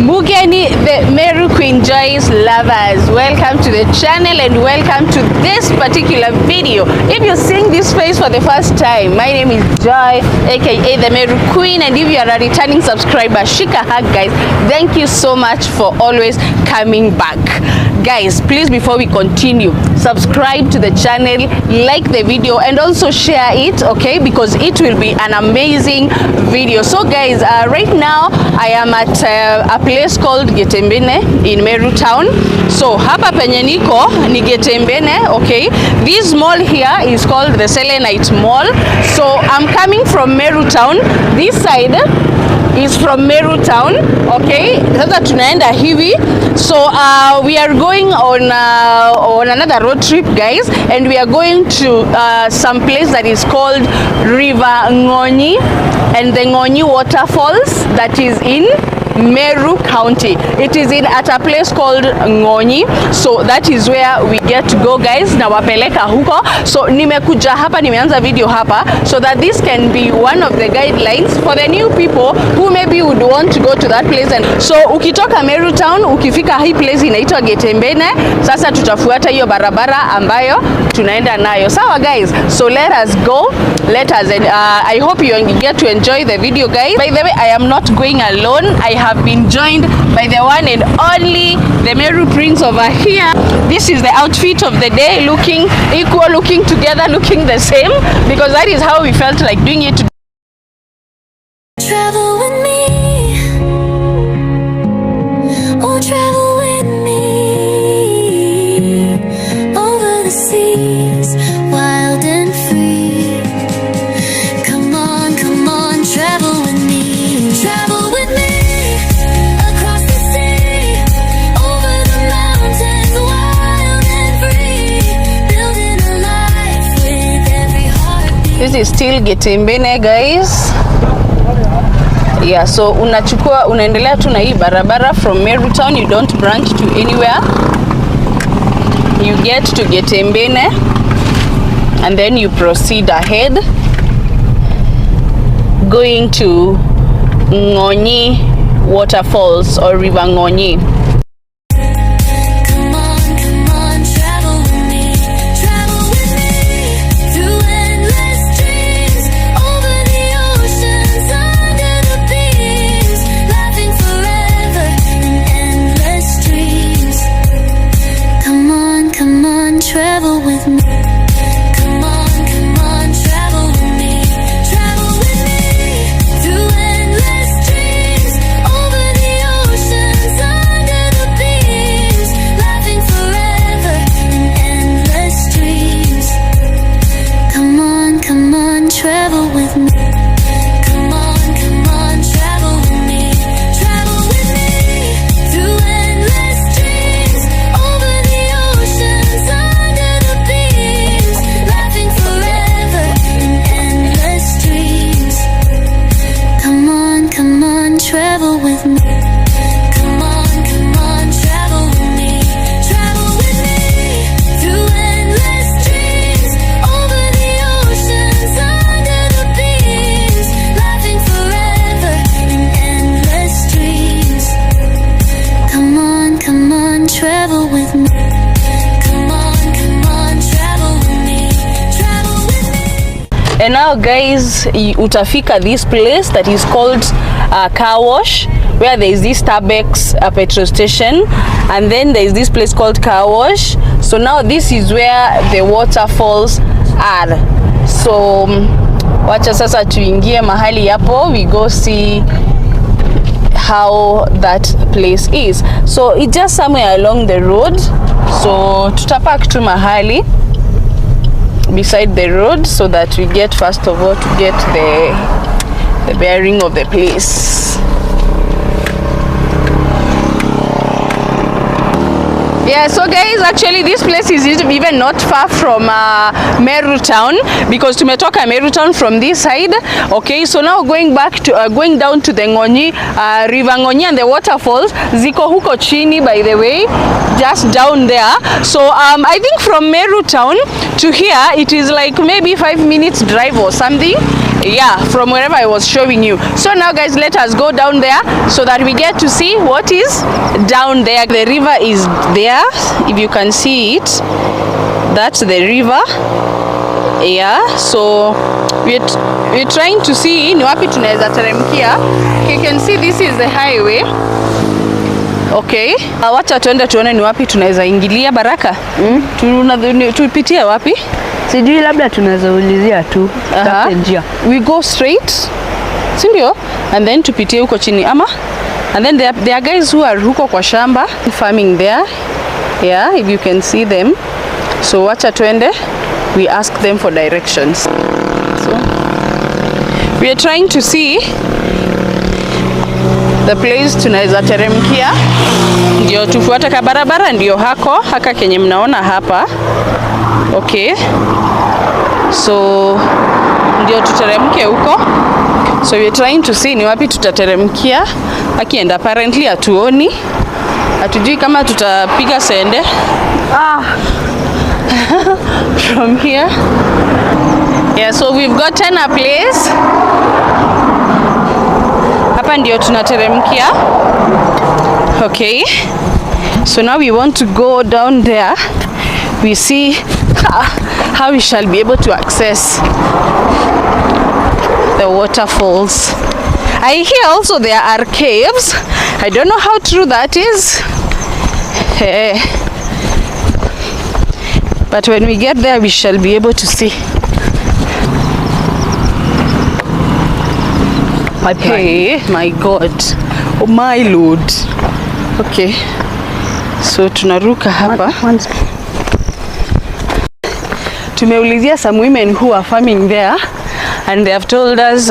Mugeni, the Meru Queen Joyce lovers, welcome to the channel and welcome to this particular video. If you're seeing this face for the first time, my name is Joy, aka the Meru Queen, and if you are a returning subscriber, shika hug guys, thank you so much for always coming back. Guys, please, before we continue, subscribe to the channel, like the video, and also share it, okay, because it will be an amazing video. So guys, right now I am at a place called Getembene in Meru town. So hapa penye niko ni Getembene, okay. This mall here is called the Selenite Mall. So I'm coming from Meru town. This side is from Meru town, okay. Sasa tunaenda hivi. So we are going on another road trip, guys, and we are going to some place that is called River Ngonyi and the Ngonyi waterfalls that is in Meru County. It is at a place called Ngonyi. So that is where we get to go, guys. Na wapeleka huko. So nimekuja hapa, nimeanza video hapa so that this can be one of the guidelines for the new people who maybe would want to go to that place. And so ukitoka Meru town, ukifika hii place inaitwa Getembene, sasa tutafuata hiyo barabara ambayo tunaenda nayo. Sawa guys, so let us go. Let us I hope you get to enjoy the video, guys. By the way, I am not going alone. I have been joined by the one and only the Meru Prince over here. This is the outfit of the day, looking equal, looking together, looking the same, because that is how we felt like doing it today. Travel with me, oh travel with me, over the seas, wild and free. Come on, travel with me, travel with me. Across the sea, over the mountains, wild and free. Building a life with every heartbeat. This is still Getembene, guys. Yeah, so unaendelea tu na hii barabara from Meru town, you don't branch to anywhere. You get to Getembene and then you proceed ahead going to Ngonyi waterfalls or River Ngonyi. Travel with me. Come on, travel with me. Travel with me through endless dreams, over the oceans, under the beams, laughing forever in endless dreams. Come on, travel with me. Come on, travel with me. Travel with me through endless dreams, over the oceans, under the beams, laughing forever in endless dreams. Come on, travel with me. Come on, travel with me. Travel with me through endless dreams, over the oceans, under the beams, laughing forever in endless dreams. Come on, travel with me. Come on, travel with me. Travel with me. And now guys, utafika this place that is called Car Wash, where there is this Starbucks petrol station, and then there is this place called Car Wash. So now this is where the waterfalls are. So wacha sasa tuingie mahali hapo, we go see how that place is. So it's just somewhere along the road, so tutapark tu mahali beside the road so that we get, first of all, to get the bearing of the place. Yeah, so guys, actually this place is even not far from Meru town, because tumetoka Meru town from this side. Okay, so now going back to going down to the Ngonyi River Ngonyi and the waterfalls ziko huko chini, by the way, just down there. So I think from Meru town to here it is like maybe 5 minutes drive or something. Yeah, from wherever I was showing you. So now guys, let us go down there so that we get to see what is down there. The river is there, if you can see it. That's the river. Yeah, so we're trying to see ni wapi tunaweza teremkia. You can see this is the highway. Okay, wacha tuende tuone ni wapi tunaweza ingilia. Baraka, tupitie wapi? Sijui, labda tunaweza ulizia tu njia. We go straight, si ndio? And then tupitie huko chini ama, and then there are guys who are huko kwa shamba farming there. Yeah, if you can see them. So wacha tuende, we ask them for directions. So we are trying to see the place tunaweza teremkia, ndio tufuate ka barabara, ndio haka kenye mnaona hapa. Okay, so ndio tuteremke huko. So we are trying to see ni wapi tutateremkia. Akienda apparently hatuoni, hatujui kama tutapiga sende from here. Yeah, so we've gotten a place. Hapa ndio tunateremkia. Okay, so now we want to go down there. We see how we shall be able to access the waterfalls. I hear also there are caves. I don't know how true that is. But when we get there, we shall be able to see. Hey, my God. Oh my Lord. Okay. So tunaruka hapa. Tumeulizia some women who are farming there, and they have told us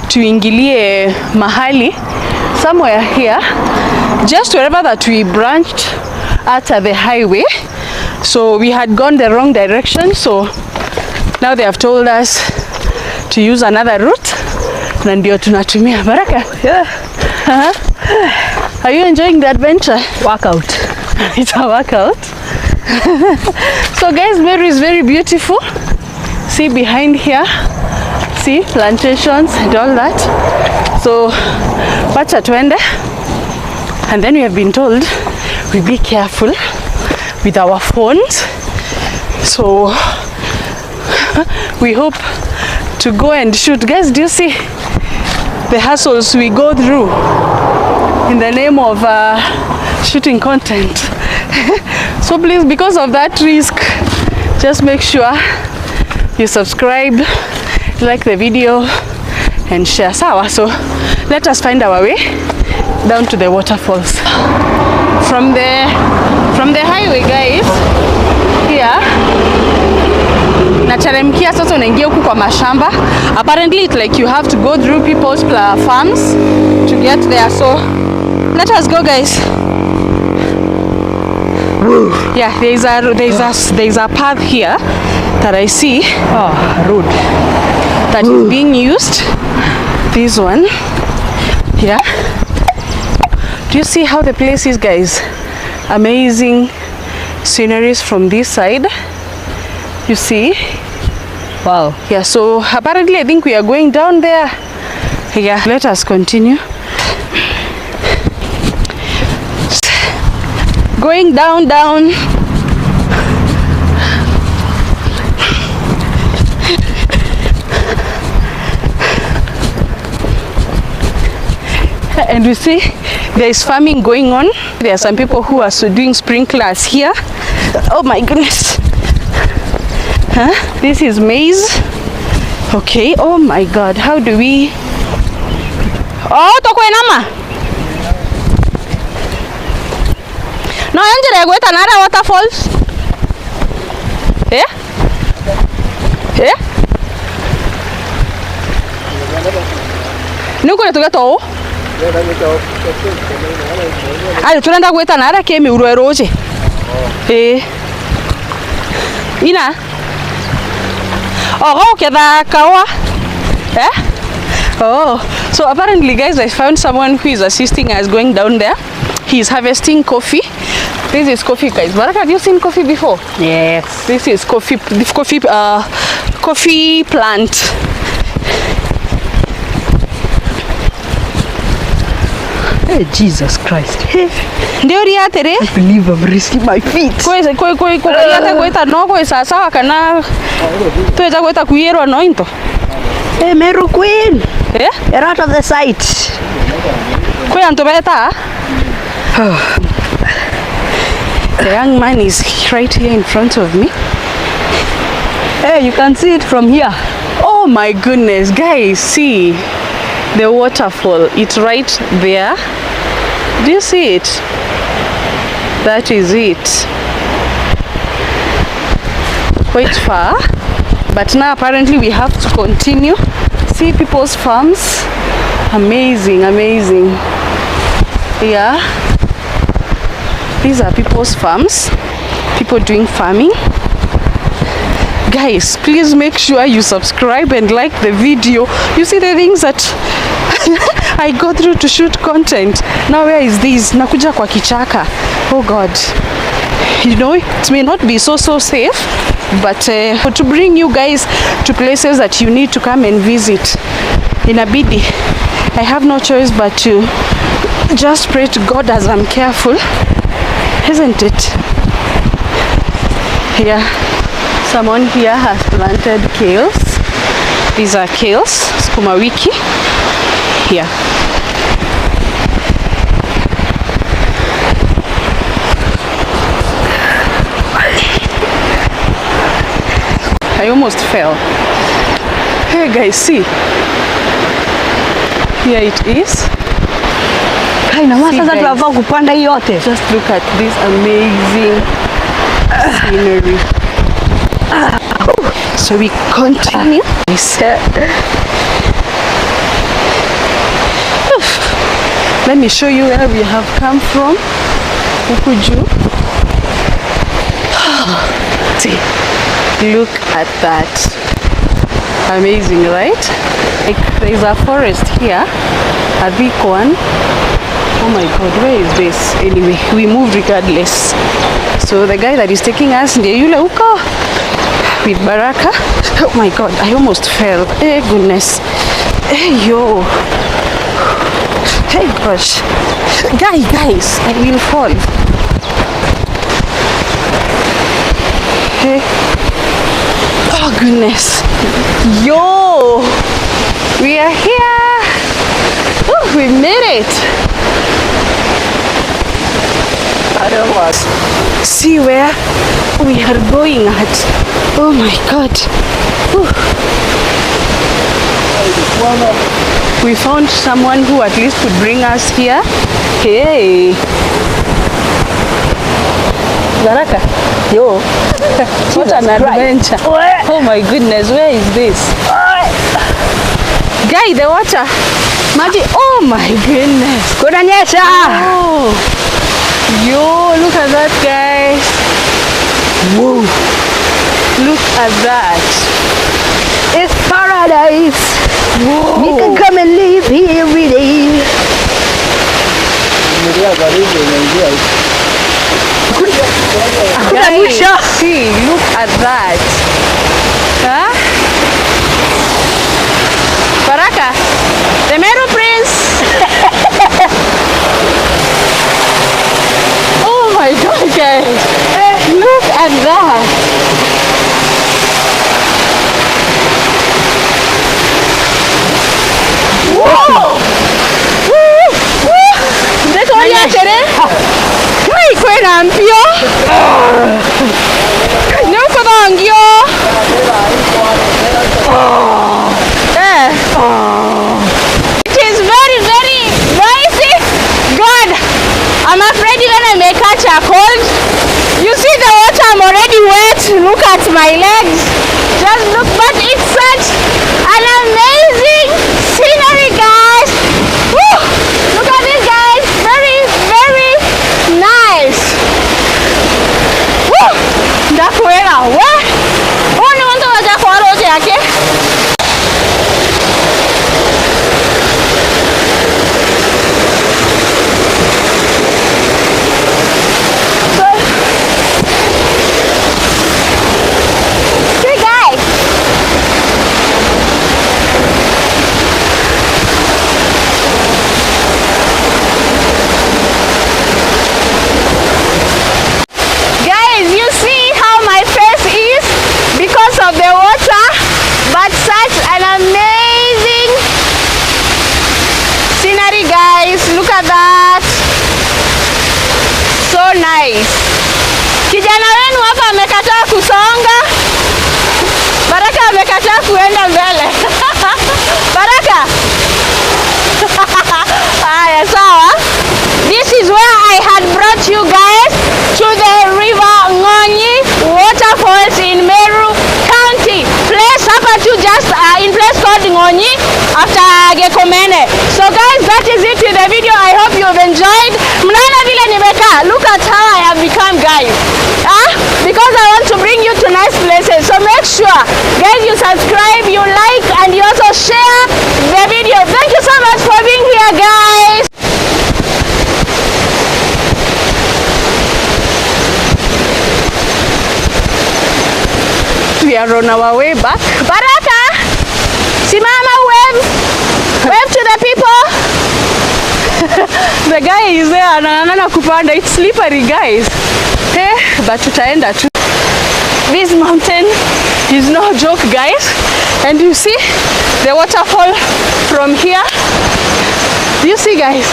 tuingilie mahali somewhere here, just wherever that we branched at the highway. So we had gone the wrong direction, so now they have told us to use another route, na ndio tunatumia. Baraka, are you enjoying the adventure? Workout. It's a workout. So guys, Meru is very beautiful. See behind here, see plantations and all that. So wacha tuende, and then we have been told we be careful with our phones. So we hope to go and shoot. Guys, do you see the hassles we go through in the name of shooting content? So please, because of that risk, just make sure you subscribe, like the video and share. Sawa, so let us find our way down to the waterfalls. From the highway guys, here nateremkia sasa, unaingia huku kwa mashamba. Apparently it's like you have to go through people's farms to get there. So let us go guys. Yeah, there is a path here that I see. Road that is being used. This one. Yeah. Do you see how the place is, guys? Amazing sceneries from this side. You see? Wow. Yeah, so apparently I think we are going down there. Yeah, let us continue. Going down. And we see there is farming going on. There are some people who are doing sprinklers here. Oh my goodness. This is maize. Okay, oh my God, how do we... Oh, tokwe nama. No, yanje go tanara waterfalls. Nuko natuga to. Ayo tunaenda gweta nara ke miuro roje. Ina. Oh, okay, the kawa. Oh, so apparently guys, I found someone who is assisting us going down there. He is harvesting coffee. This is coffee, guys. Baraka, have you seen coffee before? Yes. This is coffee plant. Hey, Jesus Christ. Hey, ndio riatere I believe I'm risking my feet. koi riate goita no koi sasa kana tuja goita kuiro no into. Hey, Meru Queen. Eh? You're out of the sight. Koi anto beta. The young man is right here in front of me. Hey, you can see it from here. Oh my goodness, guys, see the waterfall. It's right there. Do you see it? That is it. Quite far, but now apparently we have to continue. See people's farms. Amazing, amazing. Yeah, these are people's farms. People doing farming. Guys, please make sure you subscribe and like the video. You see the things that I go through to shoot content. Now where is this? Nakuja kwa kichaka. Oh God. You know, it may not be so safe, but to bring you guys to places that you need to come and visit. Inabidi, I have no choice but to just pray to God as I'm careful. Isn't it? Yeah. Someone here has planted kales. These are kales, sukuma wiki. Here. I almost fell. Hey guys, see. Here it is. Kaina, sasa tunafaa kupanda hii yote. Just look at this amazing scenery. So we continue. Let me show you where we have come from. Ukuju. See, look at that. Amazing, right? Like there's a forest here, a big one. Oh my God, where is this? Anyway, we moved regardless. So the guy that is taking us, ndiye yule huko with Baraka. Oh my God, I almost fell. Hey goodness. Hey yo. Hey gosh. Guys, I will fall. Hey. Oh goodness. Yo. We are here. Oh, we made it. See where we are going at. Oh my God. Whew. We found someone who at least could bring us here. Hey. Baraka. Yo. What an adventure. Oh my goodness, where is this? Guy, the water. Maji. Oh my goodness. Kunanyesha. Oh. Yo, look at that, guys. Whoa. Look at that. It's paradise. Whoa. We can come and live here every day. Guys, see, look at that. Huh? Baraka, the Meru Prince. Oh my God, guys. Look at that. Whoa! Ndeko ya tere? Kai kwena mpio? Nuko dongyo? It is very noisy. God, I'm afraid even I may catch a cold. You see the water, I'm already wet. Look at my legs. Just look, but it's such an amazing scenery, guys. Woo! Look at this, guys. Very nice. Woo! Ndakuela, what? One want to watch a road yake. nice. Kijana wenu hapa amekataa kusonga. Baraka amekataa kuenda mbele. Baraka. Haya, sawa. This is where I had brought you guys to the river Ngonyi waterfalls in Meru County. Place hapa tu just in place called Ngonyi after Gekomene. So guys, that is it with the video. I hope you've enjoyed. Mnaona vile nimekaa. Look at how I have become, guys. Because I want to bring you to nice places. So make sure guys you subscribe, you like, and you also share the video. Thank you so much for being here, guys. We are on our way back. Baraka, simama, wave to the people. The guy is there anang'ang'ana kupanda. It's slippery, guys. Hey, but tutaenda tu. This mountain is no joke, guys. And you see the waterfall from here. You see, guys,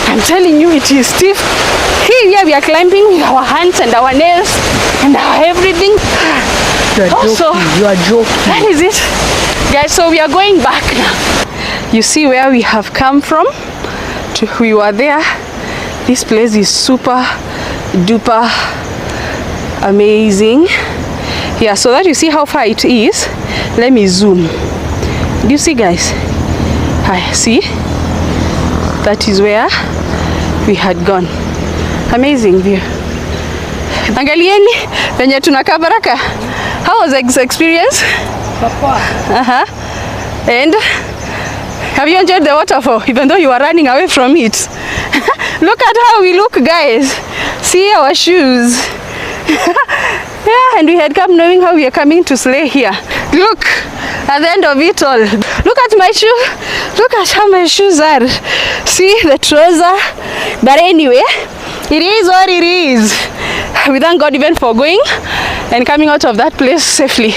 I'm telling you, it is steep. Here we are climbing with our hands and our nails and our everything. You are joking. That is it, guys. So we are going back now. You see where we have come from. We were there. This place is super duper amazing. Yeah, so that you see how far it is. Let me zoom. Do you see, guys? Hi, see? That is where we had gone. Amazing view. Angalieni venye tunakaa Baraka. How was the experience? And have you enjoyed the waterfall even though you are running away from it? Look at how we look, guys. See our shoes. Yeah, and we had come knowing how we are coming to slay here. Look at the end of it all. Look at my shoe. Look at how my shoes are. See the trouser. But anyway, it is what it is. We thank God even for going and coming out of that place safely.